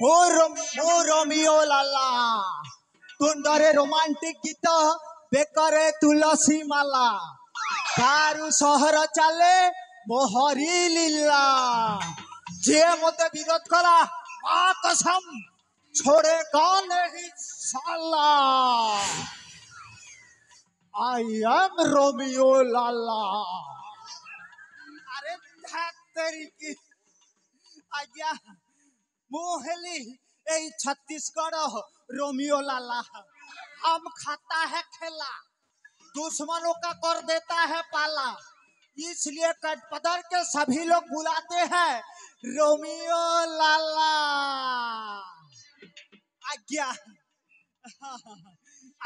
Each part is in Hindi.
ମୋ ରୋମିଓ ଲାଲା ତୁଣ୍ଡରେ ରୋମାଣ୍ଟିକ ଗୀତ ବେକରେ ତୁଳସୀ ମାଲା ଦାରୁ ସହର ଚାଲେ ମୋ ହରି लीला ଯିଏ ମତେ ବିରୋଧ କଲା ମା कसम छोड़ेगा नहीं साला आई एम रोमियो लाला अरे तेरी की आज्ञा मुहेली ए छत्तीसगढ़ रोमियो लाला हम खाता है खेला दुश्मनों का कर देता है पाला इसलिए कटपदर के सभी लोग बुलाते हैं रोमियो लाला आज्ञा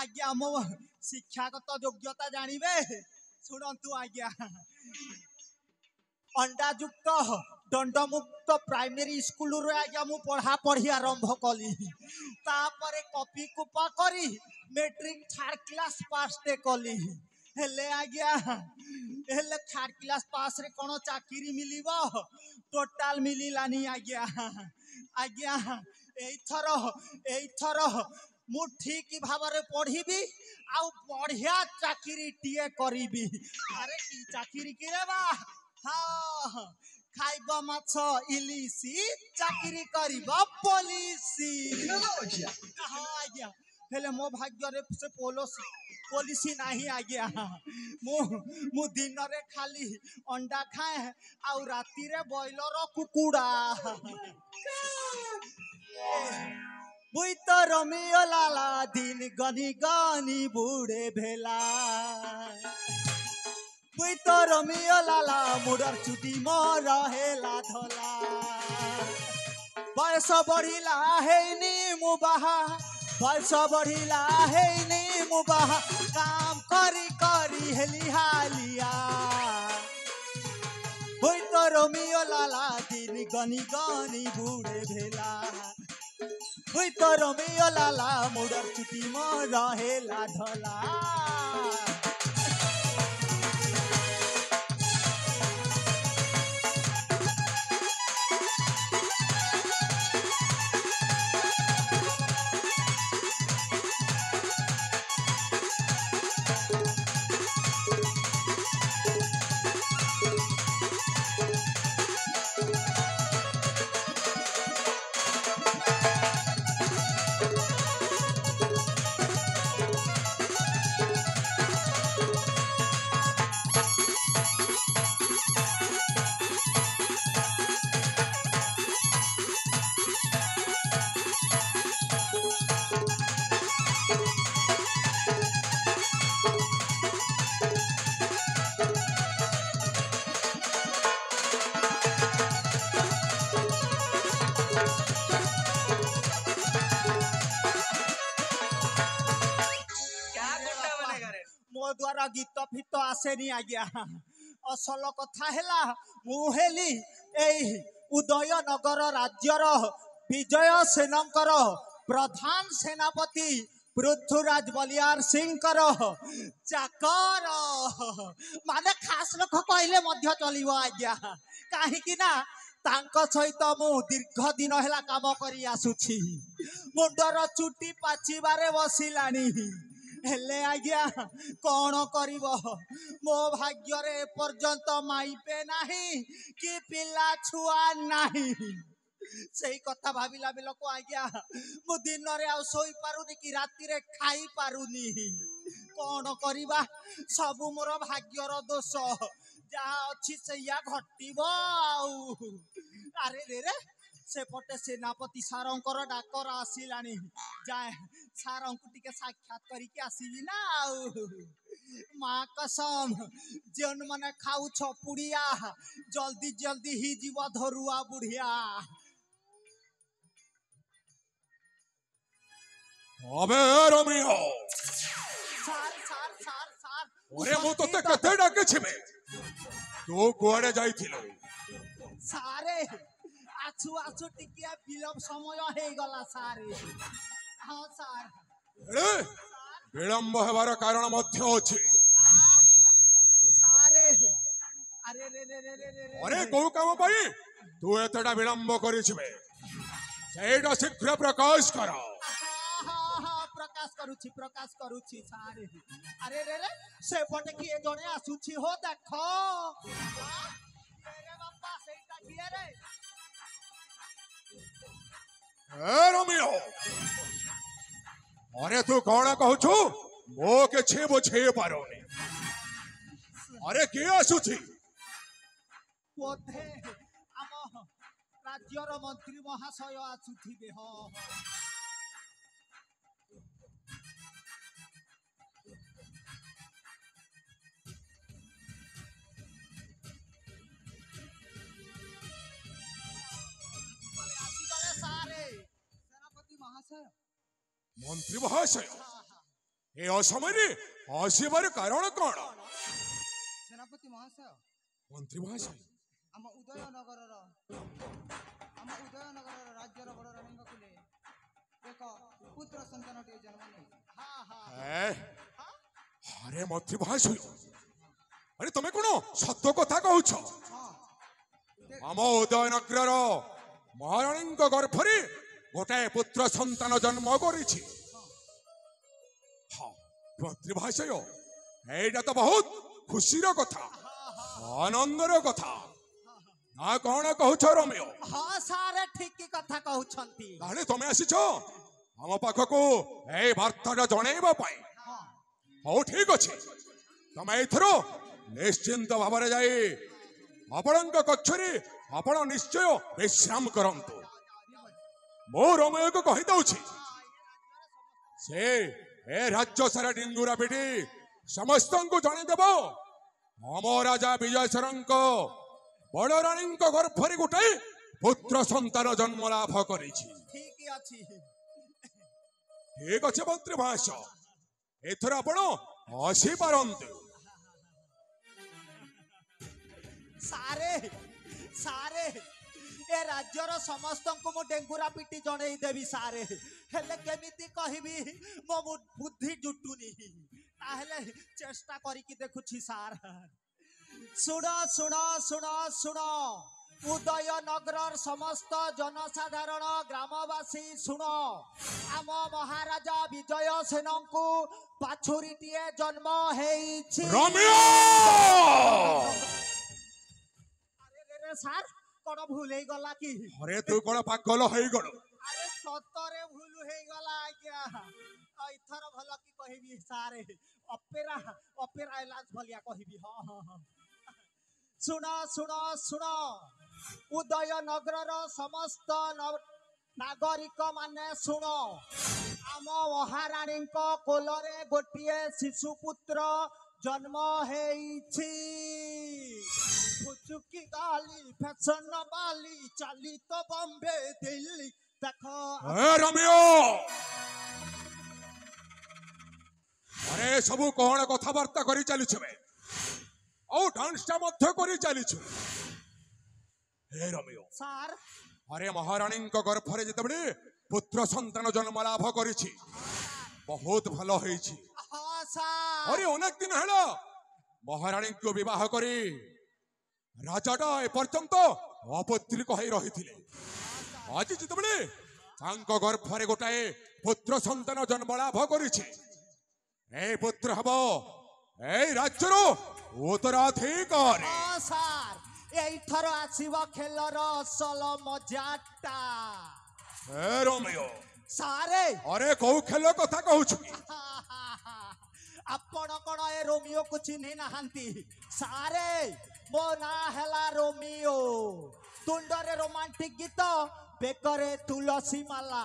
आज्ञा मो शिक्षागत योग्यता जानिबे शुणु आज्ञा अंडायुक्त दंडमुक्त प्राइमरी स्कूल रे आज्ञा मु पढ़ा पढ़ी आरंभ कली तापरे कॉपी कुपा करी मैट्रिक थर्ड क्लास पास ते कली हेले आज्ञा हेले थर्ड क्लास पास रे कोन चाकरी मिलिबो टोटल मिलिलानी आज्ञा आज्ञा एथर मु ठीक भाव पढ़ी आउ बढ़िया चाकरी टीए करी अरे की चाकरी की रे बा हाँ खाइब माछ इलिसी चाकरी करिब पुलिसी हाँ आज्ञा हेले मो भाग्य रे से पुलिसी नहीं आज्ञा मु दिन रे खाली अंडा खाए आउ राती रे बॉयलर कुकुड़ा बुई तो रोमियो लाला दिन गनी गनी बुढ़े भेला তুই তো রমিও লালা মুডর চুটি মোর হেলা ধলা বয়স বড়িলা হেইনি মু বাহা বয়স বড়িলা হেইনি মু বাহা কাম করি করি হেলি হালিয়া তুই তো রমিও লালা দিন গনি গনি বুড়ে ভেলা তুই তো রমিও লালা মুডর চুটি মোর হেলা ধলা द्वारा गीत फित आसेनी आज्ञा असल कथा है मुहेली उदय नगर राज्यर विजय सेनकर प्रधान सेनापति पृथ्वीराज बलियार सिंह चाकर माने खास लोक कहले मध्य चलिबो आज्ञा काहे ना तांको सहित मु दीर्घ दिन है काम करी आसुछि मुंडर चुटी पाचिबारे बसिलानी हेले आज्ञा कौन करिब मो भाग्य रे पर्यंत माइपे नाही कि पिला छुआ नाही सेही कथा भाबिला बेलको आज्ञा मु दिन रे आ सोई पारुनी कि राति रे खाई पारुनी कौन करिबा सब मोर भाग्यर दोष जहा अछि सेया घटिबो आउ अरे रे रे सेपटे सेनापति सारंकर डाकर आसिलानी जाए सारंकु टिके साक्षात करिके आसीबी ना आउ माँ कसम जेन माने खाऊ छ पुड़िया जल्दी जल्दी ही जीव धरुआ बुढ़िया अबे रोमियो सार सार सार सार ओरे मु तते कते डाके छिमे तू कुआडे जाइथिलो सारे आछू आछू टिकिया विलंब समय हे गला सारे हाँ सार विलंब हेबार कारण मध्य अछि सारे अरे रे रे रे रे रे अरे को काम पाई तू एतटा विलंब करिछबे ସେଇଟା ଶୀଘ୍ର ପ୍ରକାଶ କର। ପ୍ରକାଶ କରୁଛି ସାରେ। ଆରେ ରେ ରେ ସେପଟେ କିଏ ଜଣେ ଆସୁଛି ହୋ ଦେଖ। ରେ ବାପା ସେଇଟା କିଏ ରେ? ରୋମିଓ, अरे तू कौन कहू मो कि बुझे पारुनी। अरे किए आसुची? बोधे आम राज्यर मंत्री महाशय आसुथिबे। मंत्री महाशय ए असमय आसबार कारण कौन? सेनापति महाशय, मंत्री महाशय आम उदयनगर राज्यर बड़ रानी कुले एक पुत्र संतानटे जन्म नहीं। अरे मंत्री महाशय, अरे तुम्हें कौन सत्य कथा कहूछ? आम उदयनगर महाराणी गर्भरे गोटाए पुत्र संतान जन्म करिछि। हाँ मंत्री महाशय, एटा तो बहुत खुशीर कथा, आनंदर कथा ना कौन कहूछ रोमियो? हाँ सारे ठीक की कथा कहउछंती। ताले तुम आसीछ आम पाखकू ए वार्ताटा जणैबा पई। हो ठीक अछि, तुम एथर निश्चिंत भाव में जाई आपणक कक्षरे आपण निश्चय विश्राम करंतु। मो रोमियो को कहि दउछि से ए राज्य सारा डिंगुरा पिटी समस्त को जणे देब हम राजा विजयशरंक बड़ रानी गर्भरे गोटे पुत्र संतान जन्म लाभ करिछि। ठीक अछि। ठीक अच्छे मंत्री महाशय, एथर आपण आसी पारंतु। सारे सारे ए राज्यर समस्त को मो डेंगुरा पिटी जणई देवी सारे। हेले केमिति कहिबी मो बुद्धि जुटुनी। ताहेले चेष्टा करी कि देखुछि सार। सुण सुण सुण सुण उदयनगर समस्त जनसाधारण ग्रामवासी सुण, आम महाराजा विजय सेनंकु बाछुरीटिए जन्म हेइछि। रोमियो, अरे सार कौन भूल हो गला कि? अरे तू कौन पागल हो गल? अरे सतरे भूल हो गला आज्ञा। इथर भल कि कहबी सारे अपेरा अपेरा इलाज भलिया कहबी। हाँ हाँ हाँ सुन सुन सुन उदयनगर समस्त नागरिक माने सुन, आम महाराणी कोलरे गोटे शिशुपुत्र जन्म हेइछि। फुचुकी गाली फैशन वाली चली तो बॉम्बे दिल्ली देखो। रोमियो, अरे सबू कौन कथबार्ता करी चलीछु बे और डांसटा मध्य करी चलीछु। हे रोमियो सार, अरे महाराणी गर्भरे जितेबले पुत्र संतान जन्म लाभ करिछि बहुत भल होइछि। हाँ सार। अरे अनेक दिन हेला महाराणी को विवाह करी राजाटा एपर्यंत अपत्रिक हो रही। आज जितेबले गर्भरे गोटाए पुत्र संतान जन्म लाभ करिछि, ए पुत्र हब ए राज्यर उत्तराधिकारी। हाँ सार, एइथर आसीब खेलर असल मजाटा। ए रोमियो सारे, अरे कौ खेल कथा कहूछु कि? आपण कौन ए रोमियो को चिन्ही नाहांती? सारे मो ना हेला रोमियो। तुंडरे रोमांटिक गीत, बेकरे तुलसी माला,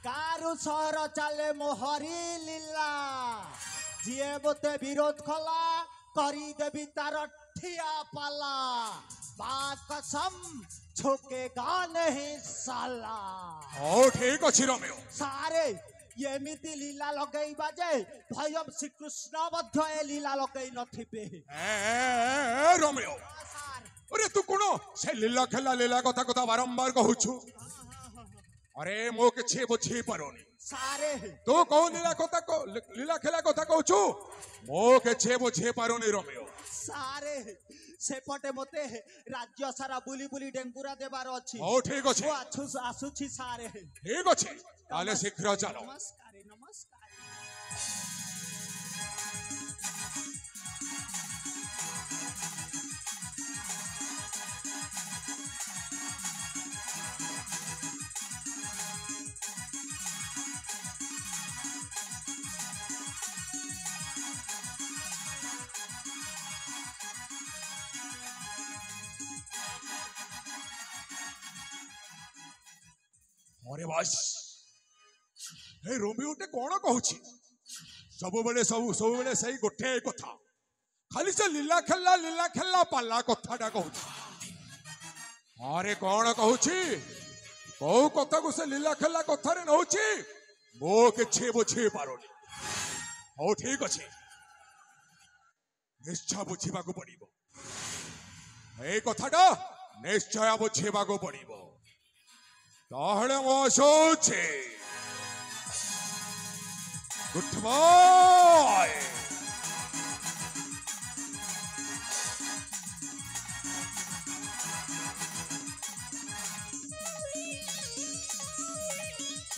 कारू सहर चाले मोहरी लीला। जिए बोते विरोध कला करी देवी तार ठिया पाला। बात कसम झुकेगा नहीं साला। ओ ठीक अछि रोमियो। सारे एमिति लीला लगई बाजे भयम श्रीकृष्ण मध्य ए लीला लगई नथिबे। ए रोमियो, अरे तू कोन से लीला खेला लीला कथा कथा बारंबार कहूछु? अरे मो किछि बुझी परोनी। सारे तू कौन लीला खेला कथा कहूछु? मो किछि बुझी परोनी रोमियो। सारे ସେପଟେ ମତେ ରାଜ୍ୟ ସାରା ବୁଲି ବୁଲି ଡେଙ୍ଗୁରା ଦେବାର ଅଛି ହଉ ଠିକ ଅଛି ମୁଁ ଆସୁଛି ସାରେ ଠିକ ଅଛି ତାହେଲେ ଶୀଘ୍ର ଚାଲ ନମସ୍କାର ନମସ୍କାର अरे बस हे रोमियोटे कौन कहूची सबुबले सही गोटे कथा खाली से लीला खेला पाला कथाटा कहूची अरे कौन कहूची कौ कथा को से लीला खेला कथा रे नउची मो किछि बुझी पारोनी हो ठीक अछि निश्चय बुझीबा को पड़िबो ए कथाटा निश्चय बुझीबा को पड़िबो ताहले मो सोचे गुड बाय